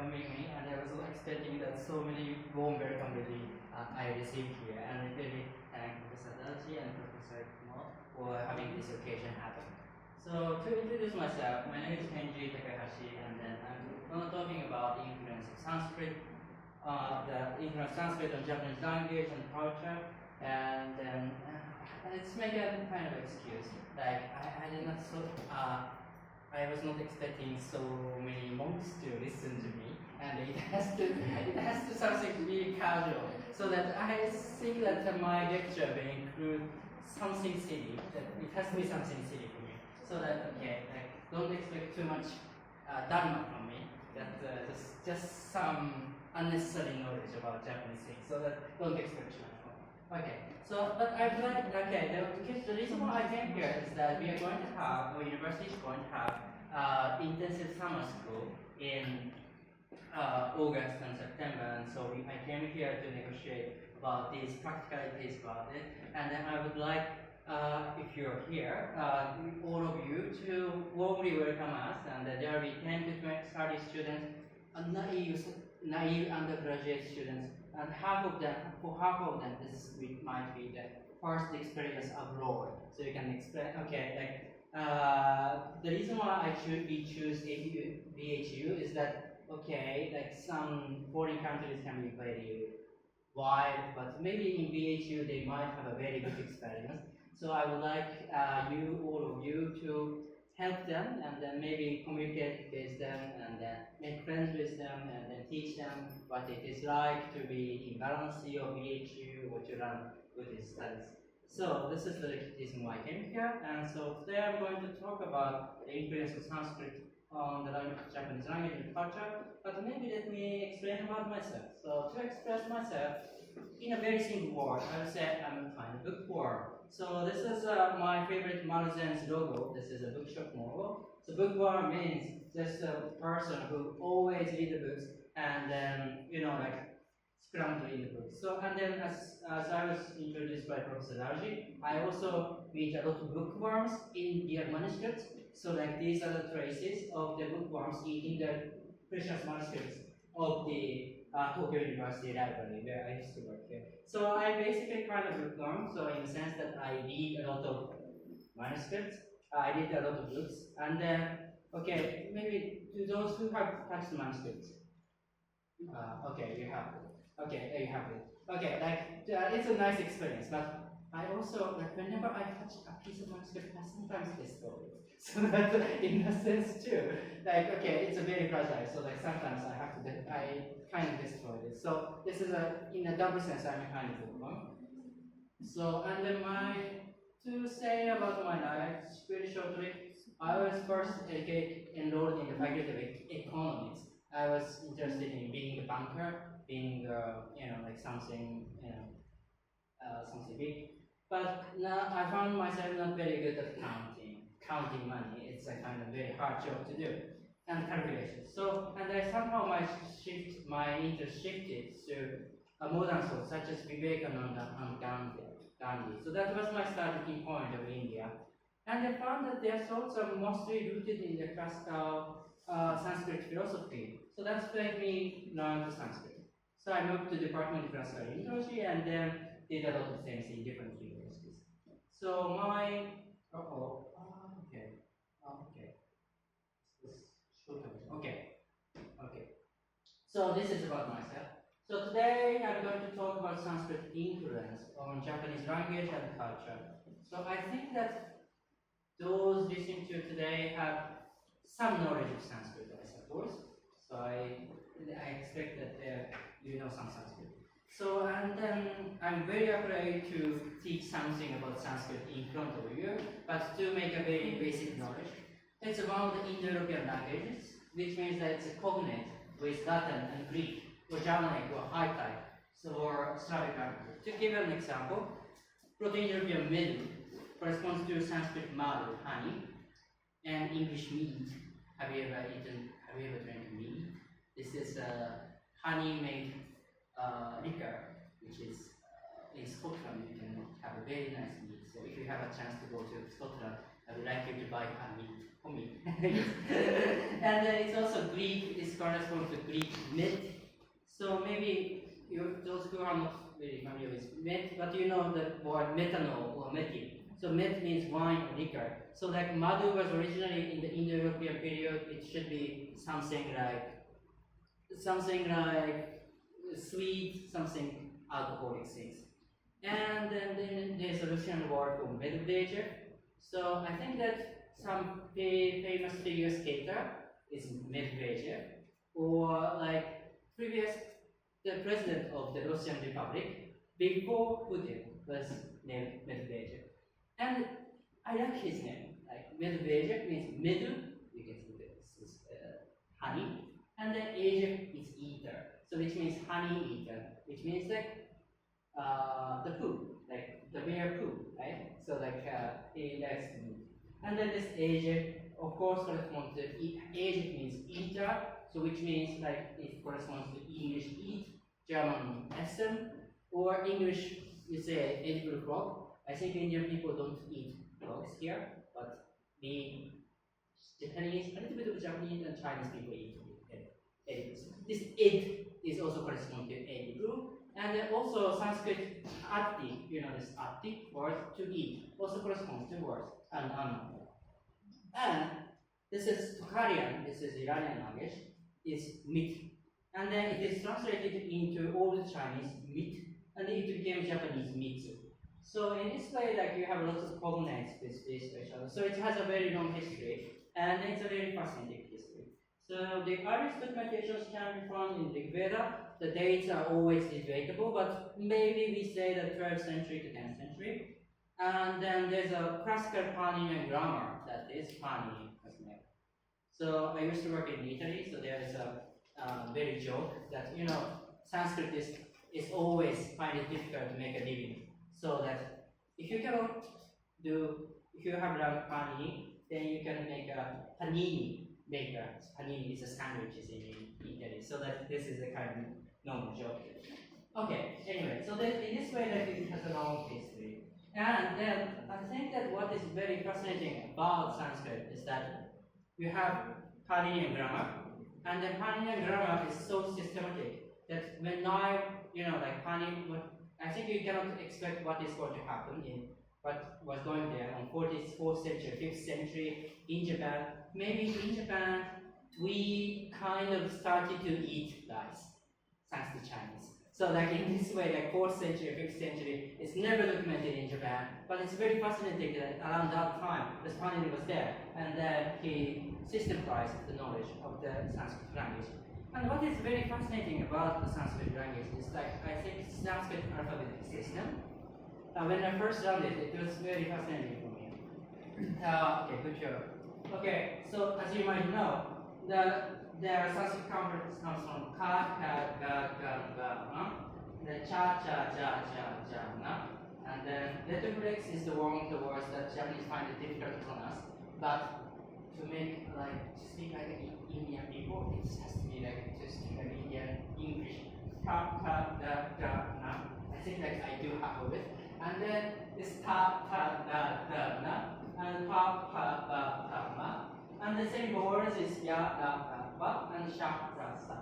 welcoming me, and I was expecting that so many warm welcome I received here, and I really thank Professor Dachi and Professor Kumo for having this occasion happen. So to introduce myself, my name is Kenji Takahashi, and then I'm talking about the influence of Sanskrit, the influence of Sanskrit on Japanese language and culture, and then let's make a kind of excuse. Like I did not I was not expecting so many monks to listen to me, and it has to something really casual. So that I think that my lecture will include something silly. That it has to be something silly for me. So that like don't expect too much dharma from me. That just some unnecessary knowledge about Japanese things. So that don't expect too much from me. Okay. So, but I'd like, because the reason why I came here is that we are going to have, our university is going to have intensive summer school in August and September, and so I came here to negotiate about these practicalities about it, and then I would like, if you're here, all of you to warmly welcome us, and there will be 10 to 20, 30 students, naive undergraduate students, and for half of them, this might be the first experience abroad. So you can explain, the reason why we choose BHU is that, like some foreign countries can be very wide, but maybe in BHU they might have a very good experience. So I would like all of you to help them, and then maybe communicate with them, and then make friends with them, and then teach them what it is like to be in Varanasi or BHU or to run Buddhist studies. So this is the reason why I came here, and so today I'm going to talk about the influence of Sanskrit on the Japanese language and culture, but maybe let me explain about myself. So to express myself in a very simple word, I would say I'm a kind of bookworm. So this is my favorite Marzen's logo. This is a bookshop logo. So bookworm means just a person who always reads the books and then, scramble in the books. So, and then as I was introduced by Professor Darji, I also meet a lot of bookworms in their manuscripts. So like these are the traces of the bookworms eating the precious manuscripts of the Tokyo University Library, where I used to work here. So I'm basically kind of bookworm, so in the sense that I read a lot of manuscripts, I read a lot of books, and then, maybe to those who have touched manuscripts, you have it. You have it. It's a nice experience, but I also, whenever I touch a piece of manuscript, I sometimes destroy it. So that, in a sense too, it's a very fragile, so sometimes I kind of destroy it. So this is in a double sense, I'm a kind of bookworm. So, and then to say about my life, very shortly, I was first enrolled in the faculty of economics. I was interested in being a banker, being, something, something big. But now I found myself not very good at counting money. It's a kind of very hard job to do, and calculations. So, and I somehow my interest shifted to a modern thought such as Vivekananda and Gandhi. So that was my starting point of India. And I found that their thoughts are mostly rooted in the classical Sanskrit philosophy. So that's made me learn the Sanskrit. So I moved to the Department of Classical Indology and then did a lot of things in different universities. So So this is about myself. So today I'm going to talk about Sanskrit influence on Japanese language and culture. So I think that those listening to today have some knowledge of Sanskrit, I suppose. So I expect that you know some Sanskrit. So, and then I'm very afraid to teach something about Sanskrit in front of you, but to make a very basic knowledge. It's one of the Indo-European languages, which means that it's a cognate with Latin and Greek, or Germanic, or Hittite, or Slavic language. To give an example, Proto-European medu corresponds to Sanskrit madu, honey, and English mead. Have you ever drank mead? This is honey-made liquor, which is in Scotland. You can have a very nice mead. So if you have a chance to go to Scotland, I would like you to buy a mead. for me. And it's also Greek, this corresponds to Greek met. So maybe those who are not very familiar with met, but you know the word methanol or methyl. So met means wine or liquor. So like Madhu was originally in the Indo-European period, it should be something like sweet, something alcoholic things. And then there's a Russian word for medvedev. So I think that some famous figure skater is Medvedev, or like the president of the Russian Republic before Putin was named Medvedev. And I like his name. Like Medvedev means middle, you can see this is honey, and then Asia is eater, so which means honey eater, which means like the poo, like the bear poo, right? So like he likes to move. And then this Asia, of course, corresponds to Asia means eater, so which means like it corresponds to English eat, German essen, or English you say edible frog. I think Indian people don't eat frogs here, but the Japanese, a little bit of Japanese and Chinese people eat edibles. This ed is also corresponding to edible. And then also Sanskrit atti, you know this atti word to eat, also corresponds to words and And this is Tokharian, this is Iranian language, is meat. And then it is translated into Old Chinese meat, and then it became Japanese mitsu. So in this way, like you have lots of cognates with each other. So it has a very long history, and it's a very fascinating history. So the earliest documentations can be found in the Veda. The dates are always debatable, but maybe we say the 12th century to 10th century. And then there's a classical Paninian grammar that is Panini. So I used to work in Italy, so there is a very joke that, you know, Sanskrit is always find it difficult to make a living. So that if you have learned Panini, then you can make a panini maker. Panini is a sandwiches in Italy. So that this is a kind of normal joke. Okay, anyway, so then in this way that it has a long history. And then I think that what is very fascinating about Sanskrit is that you have Paninian grammar, and the Paninian grammar is so systematic that when like Panini, I think you cannot expect what is going to happen in what was going there on 4th century, 5th century in Japan. Maybe in Japan, we kind of started to eat rice, thanks to Chinese. So like in this way, like 4th century, 5th century, it's never documented in Japan, but it's very fascinating that around that time, the Panini was there, and he systematized the knowledge of the Sanskrit language. And what is very fascinating about the Sanskrit language is like, I think Sanskrit alphabetic system. When I first learned it, it was very fascinating for me. Okay, good job. Okay, so as you might know, the Sanskrit components comes from ka, ka, ga, ga, ga, the cha, cha, ja, ja, ja, na. And then letterflex is the one of the words that Japanese find it difficult to pronounce. But to make to speak like Indian people, it has to be like to speak like Indian English. Ka, ka, da, da, na. I think like I do half of it. And then this ta, ta, da, da, na. And pa, pa, ba, ta, ma. And the same words is ya, da, da, ba, and sha, ra, sa.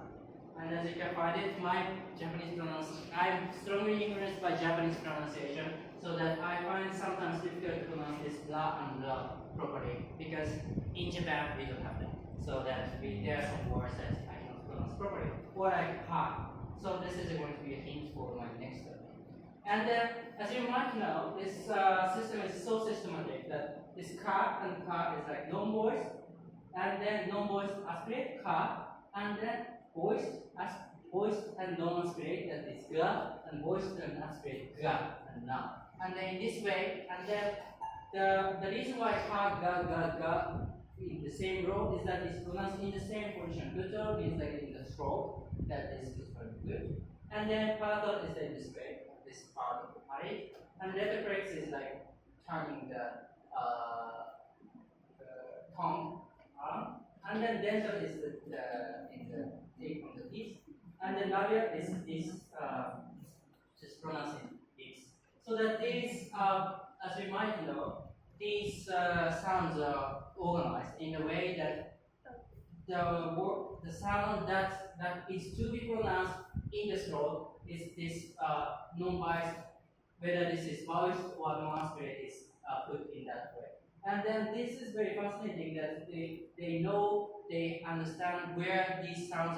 And as you can find it, my Japanese pronunciation, I'm strongly influenced by Japanese pronunciation, so that I find sometimes difficult to pronounce this la and la properly, because in Japan we don't have that. So that there are some words that I cannot pronounce properly, or like ha. So this is going to be a hint for my next one. And as you might know, this system is so systematic that this ka and ka is like non voice, and then non voice aspirate ka, and then voice and non aspirate, that is ga, and voice and aspirate ga and na. And then in this way, and then the reason why ka, ga, ga, ga in the same row is that it's pronounced in the same position. Guto means like in the throat, that is good. And then palatal is in this way, this part of the body. And letterflex is like turning the tongue arm. And then dental is in the tape on the teeth. And then labial is just pronouncing this. So that these, as we might know, these sounds are organized in a way that the sound that is to be pronounced in the throat is this non-biased, whether this is voiced or non-aspirate is put in that way. And then this is very fascinating that they know, they understand where these sounds